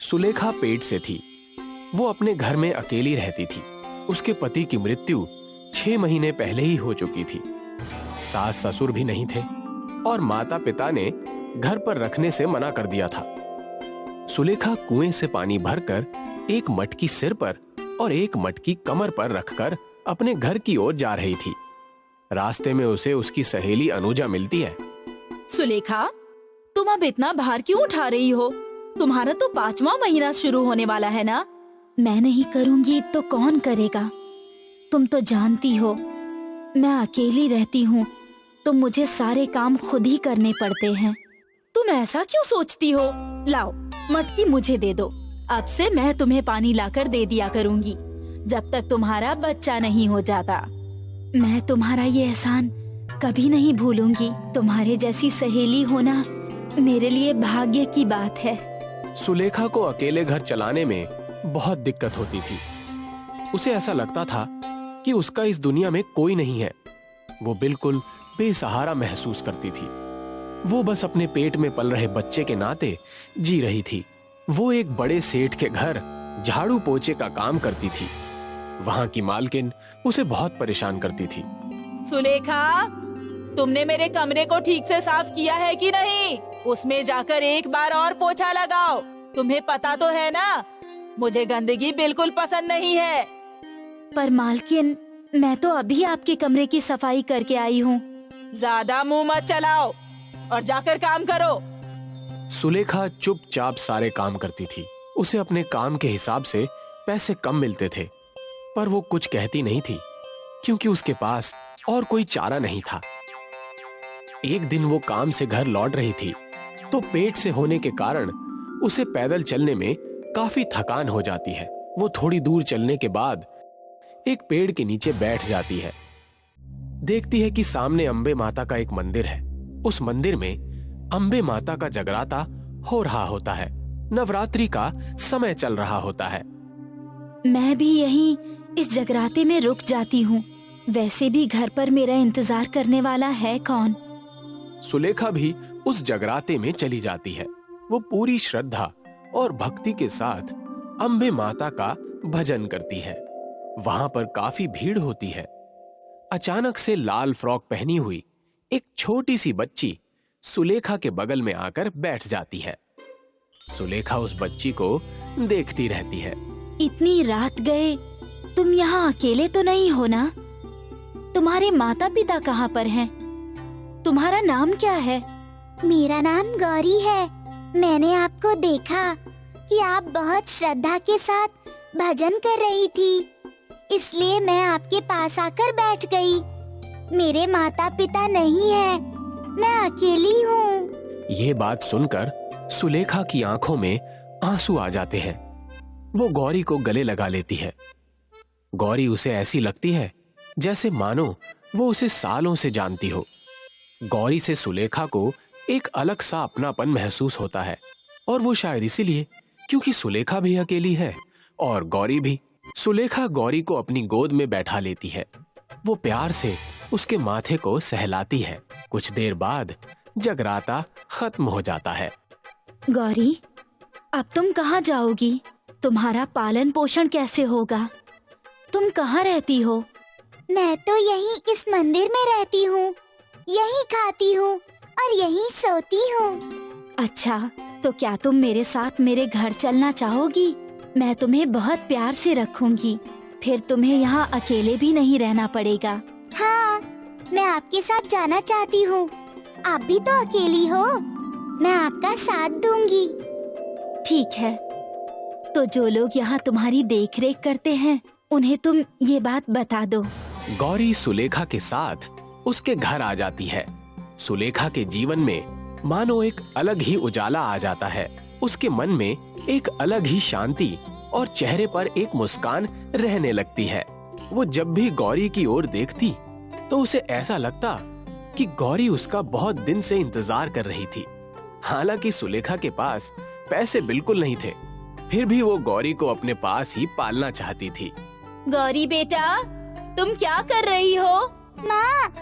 सुलेखा पेट से थी। वो अपने घर में अकेली रहती थी। उसके पति की मृत्यु 6 महीने पहले ही हो चुकी थी। सास ससुर भी नहीं थे और माता पिता ने घर पर रखने से मना कर दिया था। सुलेखा कुएं से पानी भरकर एक मटकी सिर पर और एक मटकी कमर पर रखकर अपने घर की ओर जा रही थी। रास्ते में उसे उसकी सहेली अनुजा मिलती है। सुलेखा, तुम अब इतना भार क्यों उठा रही हो? तुम्हारा तो 5वां महीना शुरू होने वाला है ना? मैं नहीं करूंगी तो कौन करेगा? तुम तो जानती हो मैं अकेली रहती हूँ तो मुझे सारे काम खुद ही करने पड़ते हैं। तुम ऐसा क्यों सोचती हो? लाओ मटकी मुझे दे दो। अब से मैं तुम्हें पानी लाकर दे दिया करूंगी जब तक तुम्हारा बच्चा नहीं हो जाता। मैं तुम्हारा ये एहसान कभी नहीं भूलूंगी। तुम्हारे जैसी सहेली होना मेरे लिए भाग्य की बात है। सुलेखा को अकेले घर चलाने में बहुत दिक्कत होती थी। उसे ऐसा लगता था कि उसका इस दुनिया में कोई नहीं है। वो बिल्कुल बेसहारा महसूस करती थी। वो बस अपने पेट में पल रहे बच्चे के नाते जी रही थी। वो एक बड़े सेठ के घर झाड़ू पोछे का काम करती थी। वहां की मालकिन उसे बहुत परेशान करती थी। सुलेखा, तुमने मेरे कमरे को ठीक से साफ किया है कि नहीं? उसमें जाकर एक बार और पोछा लगाओ। तुम्हें पता तो है ना, मुझे गंदगी बिल्कुल पसंद नहीं है। पर मालकिन, मैं तो अभी आपके कमरे की सफाई करके आई हूँ। ज्यादा मुंह मत चलाओ और जाकर काम करो। सुलेखा चुपचाप सारे काम करती थी। उसे अपने काम के हिसाब से पैसे कम मिलते थे, पर वो कुछ कहती नहीं थी क्योंकि उसके पास और कोई चारा नहीं था। एक दिन वो काम से घर लौट रही थी तो पेट से होने के कारण उसे पैदल चलने में काफी थकान हो जाती है। वो थोड़ी दूर चलने के बाद एक पेड़ के नीचे बैठ जाती है। देखती है कि सामने अंबे माता का एक मंदिर है। उस मंदिर में अंबे माता का जगराता हो रहा होता है। नवरात्रि का समय चल रहा होता है। मैं भी यहीं इस जगराते में रुक जाती हूँ। वैसे भी घर पर मेरा इंतजार करने वाला है कौन? सुलेखा भी उस जगराते में चली जाती है। वो पूरी श्रद्धा और भक्ति के साथ अंबे माता का भजन करती है। वहां पर काफी भीड़ होती है। अचानक से लाल फ्रॉक पहनी हुई एक छोटी सी बच्ची सुलेखा के बगल में आकर बैठ जाती है। सुलेखा उस बच्ची को देखती रहती है। इतनी रात गए, तुम यहाँ अकेले तो नहीं हो ना? तुम्हारे माता पिता कहाँ पर हैं? तुम्हारा नाम क्या है? मेरा नाम गौरी है। मैंने आपको देखा कि आप बहुत श्रद्धा के साथ भजन कर रही थी, इसलिए मैं आपके पास आकर बैठ गई। मेरे माता पिता नहीं है, मैं अकेली हूँ। ये बात सुनकर सुलेखा की आंखों में आंसू आ जाते हैं। वो गौरी को गले लगा लेती है। गौरी उसे ऐसी लगती है जैसे मानो वो उसे सालों से जानती हो। गौरी से सुलेखा को एक अलग सा अपनापन महसूस होता है, और वो शायद इसीलिए क्योंकि सुलेखा भी अकेली है और गौरी भी। सुलेखा गौरी को अपनी गोद में बैठा लेती है। वो प्यार से उसके माथे को सहलाती है। कुछ देर बाद जगराता खत्म हो जाता है। गौरी, अब तुम कहाँ जाओगी? तुम्हारा पालन पोषण कैसे होगा? तुम कहाँ रहती हो? मैं तो यहीं इस मंदिर में रहती हूँ, यहीं खाती हूँ और यहीं सोती हूँ। अच्छा, तो क्या तुम मेरे साथ मेरे घर चलना चाहोगी? मैं तुम्हें बहुत प्यार से रखूंगी। फिर तुम्हें यहाँ अकेले भी नहीं रहना पड़ेगा। हाँ, मैं आपके साथ जाना चाहती हूँ। आप भी तो अकेली हो, मैं आपका साथ दूंगी। ठीक है, तो जो लोग यहाँ तुम्हारी देखरेख करते हैं उन्हें तुम ये बात बता दो। गौरी सुलेखा के साथ उसके घर आ जाती है। सुलेखा के जीवन में मानो एक अलग ही उजाला आ जाता है। उसके मन में एक अलग ही शांति और चेहरे पर एक मुस्कान रहने लगती है। वो जब भी गौरी की ओर देखती तो उसे ऐसा लगता कि गौरी उसका बहुत दिन से इंतजार कर रही थी। हालांकि सुलेखा के पास पैसे बिल्कुल नहीं थे, फिर भी वो गौरी को अपने पास ही पालना चाहती थी। गौरी बेटा, तुम क्या कर रही हो? माँ,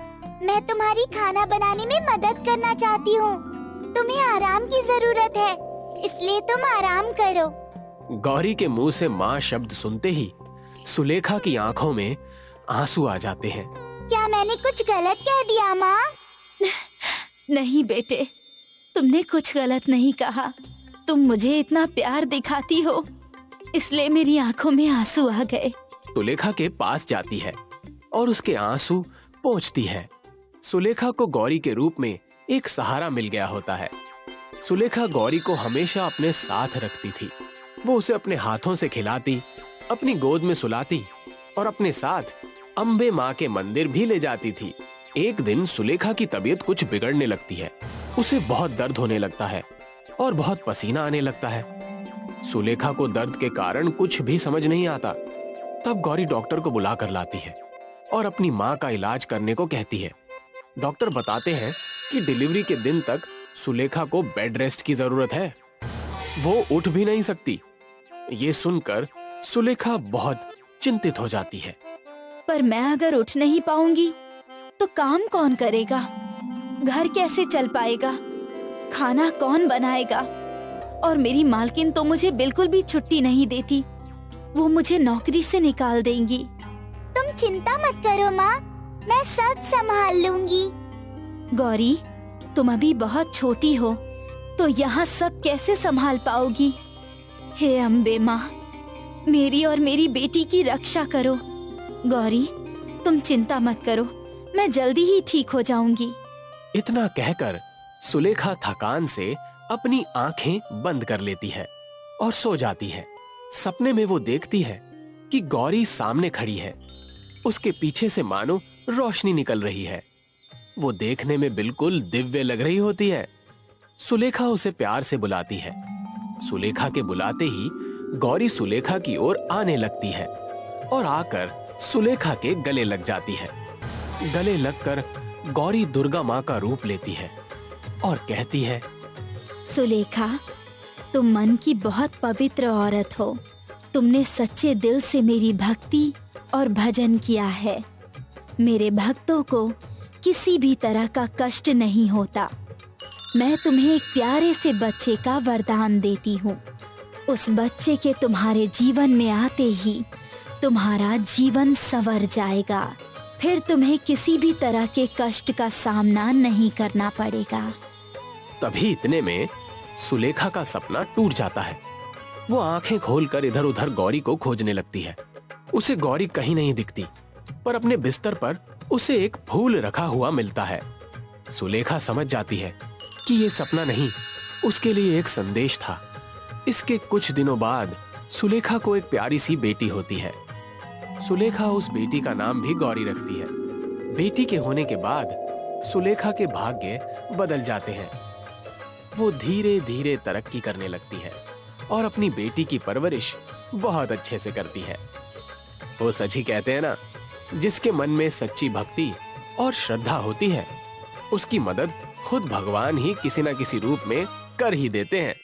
मैं तुम्हारी खाना बनाने में मदद करना चाहती हूँ। तुम्हें आराम की जरूरत है, इसलिए तुम आराम करो। गौरी के मुंह से माँ शब्द सुनते ही सुलेखा की आंखों में आंसू आ जाते हैं। क्या मैंने कुछ गलत कह दिया माँ? नहीं बेटे, तुमने कुछ गलत नहीं कहा। तुम मुझे इतना प्यार दिखाती हो, इसलिए मेरी आंखों में आंसू आ गए। सुलेखा के पास जाती है और उसके आंसू पोंछती है। सुलेखा को गौरी के रूप में एक सहारा मिल गया होता है। सुलेखा गौरी को हमेशा अपने साथ रखती थी। वो उसे अपने हाथों से खिलाती, अपनी गोद में सुलाती और अपने साथ अम्बे माँ के मंदिर भी ले जाती थी। एक दिन सुलेखा की तबीयत कुछ बिगड़ने लगती है। उसे बहुत दर्द होने लगता है और बहुत पसीना आने लगता है। सुलेखा को दर्द के कारण कुछ भी समझ नहीं आता। तब गौरी डॉक्टर को बुला कर लाती है और अपनी माँ का इलाज करने को कहती है। डॉक्टर बताते हैं कि डिलीवरी के दिन तक सुलेखा को बेड रेस्ट की जरूरत है। वो उठ भी नहीं सकती। ये सुनकर सुलेखा बहुत चिंतित हो जाती है। पर मैं अगर उठ नहीं पाऊंगी तो काम कौन करेगा? घर कैसे चल पाएगा? खाना कौन बनाएगा? और मेरी मालकिन तो मुझे बिल्कुल भी छुट्टी नहीं देती। वो मुझे नौकरी से निकाल देंगी। तुम चिंता मत करो माँ, मैं सब संभाल लूंगी। गौरी, तुम अभी बहुत छोटी हो, तो यहाँ सब कैसे संभाल पाओगी? हे अम्बे माँ, मेरी और मेरी बेटी की रक्षा करो। गौरी, तुम चिंता मत करो, मैं जल्दी ही ठीक हो जाऊंगी। इतना कहकर सुलेखा थकान से अपनी आंखें बंद कर लेती है और सो जाती है। सपने में वो देखती है कि गौरी सामने खड़ी है। उसके पीछे से मानो रोशनी निकल रही है। वो देखने में बिल्कुल दिव्य लग रही होती है। सुलेखा उसे प्यार से बुलाती है। सुलेखा के बुलाते ही गौरी सुलेखा की ओर आने लगती है और आकर सुलेखा के गले लग जाती है। गले लगकर गौरी दुर्गा माँ का रूप लेती है और कहती है, सुलेखा, तुम मन की बहुत पवित्र औरत हो। तुमने सच्चे दिल से मेरी भक्ति और भजन किया है। मेरे भक्तों को किसी भी तरह का कष्ट नहीं होता। मैं तुम्हें एक प्यारे से बच्चे का वरदान देती हूँ। उस बच्चे के तुम्हारे जीवन में आते ही तुम्हारा जीवन संवर जाएगा। फिर तुम्हें किसी भी तरह के कष्ट का सामना नहीं करना पड़ेगा। तभी इतने में सुलेखा का सपना टूट जाता है। वो आंखें खोलकर इधर उधर गौरी को खोजने लगती है। उसे गौरी कहीं नहीं दिखती, पर अपने बिस्तर पर उसे एक फूल रखा हुआ मिलता है। सुलेखा समझ जाती है कि ये सपना नहीं, उसके लिए एक संदेश था। इसके कुछ दिनों बाद सुलेखा को एक प्यारी सी बेटी होती है। सुलेखा उस बेटी का नाम भी गौरी रखती है। बेटी के होने के बाद सुलेखा के भाग्य बदल जाते हैं। वो धीरे धीरे तरक्की करने लगती है और अपनी बेटी की परवरिश बहुत अच्छे से करती है। वो सच ही कहते हैं ना, जिसके मन में सच्ची भक्ति और श्रद्धा होती है, उसकी मदद खुद भगवान ही किसी न किसी रूप में कर ही देते हैं।